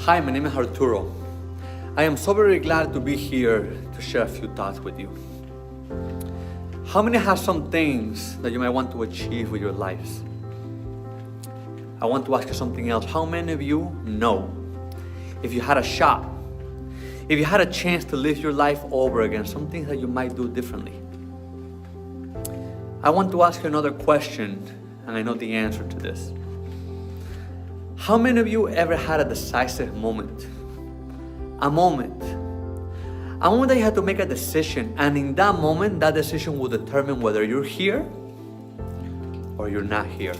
Hi, my name is Arturo. I am so very glad to be here to share a few thoughts with you. How many have some things that you might want to achieve with your lives? I want to ask you something else. How many of you know if you had a shot, if you had a chance to live your life over again, some things that you might do differently? I want to ask you another question, and I know the answer to this. How many of you ever had a decisive moment? A moment that you had to make a decision, and in that moment, that decision will determine whether you're here or you're not here.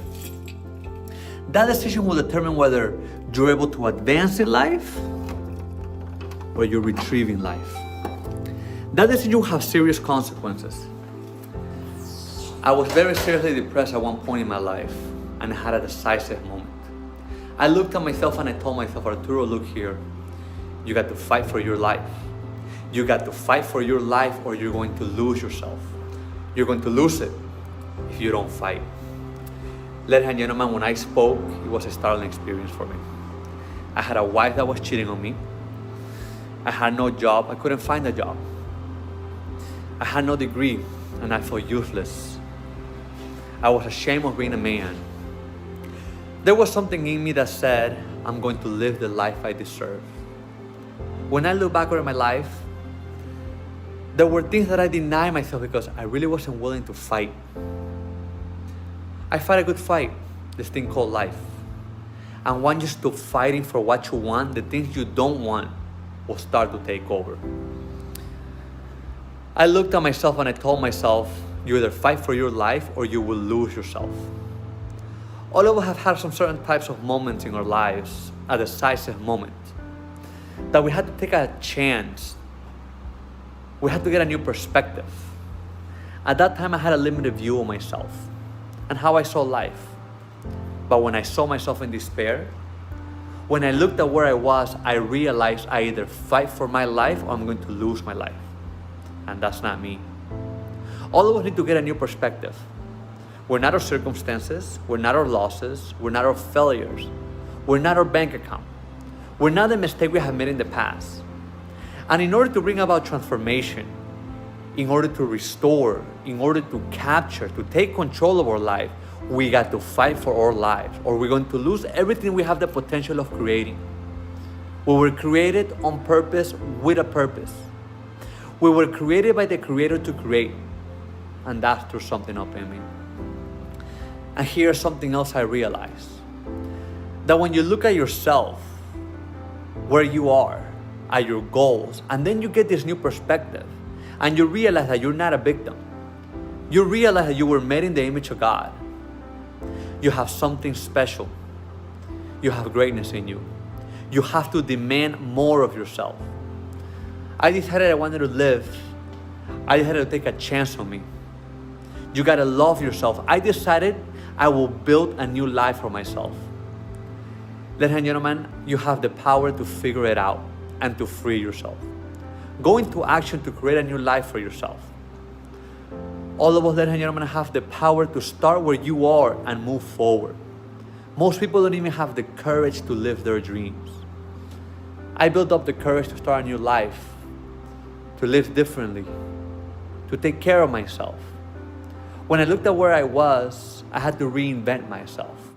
That decision will determine whether you're able to advance in life or you're retrieving life. That decision will have serious consequences. I was very seriously depressed at one point in my life, and I had a decisive moment. I looked at myself and I told myself, Arturo, look here. You got to fight for your life. You got to fight for your life or you're going to lose yourself. You're going to lose it if you don't fight. Ladies and gentlemen, when I spoke, it was a startling experience for me. I had a wife that was cheating on me. I had no job. I couldn't find a job. I had no degree and I felt useless. I was ashamed of being a man. There was something in me that said, I'm going to live the life I deserve. When I look back over my life, there were things that I denied myself because I really wasn't willing to fight. I fight a good fight, this thing called life. And once you stop fighting for what you want, the things you don't want will start to take over. I looked at myself and I told myself, you either fight for your life or you will lose yourself. All of us have had some certain types of moments in our lives, a decisive moment, that we had to take a chance. We had to get a new perspective. At that time, I had a limited view of myself and how I saw life. But when I saw myself in despair, when I looked at where I was, I realized I either fight for my life or I'm going to lose my life. And that's not me. All of us need to get a new perspective. We're not our circumstances, we're not our losses, we're not our failures, we're not our bank account. We're not the mistake we have made in the past. And in order to bring about transformation, in order to restore, in order to capture, to take control of our life, we got to fight for our lives or we're going to lose everything we have the potential of creating. We were created on purpose with a purpose. We were created by the Creator to create, and that's through something up in me. And here's something else I realized. That when you look at yourself, where you are, at your goals, and then you get this new perspective, and you realize that you're not a victim. You realize that you were made in the image of God. You have something special. You have greatness in you. You have to demand more of yourself. I decided I wanted to live. I decided to take a chance on me. You gotta love yourself. I decided I will build a new life for myself. Ladies and gentlemen, you have the power to figure it out and to free yourself. Go into action to create a new life for yourself. All of us, ladies and gentlemen, have the power to start where you are and move forward. Most people don't even have the courage to live their dreams. I built up the courage to start a new life, to live differently, to take care of myself. When I looked at where I was, I had to reinvent myself.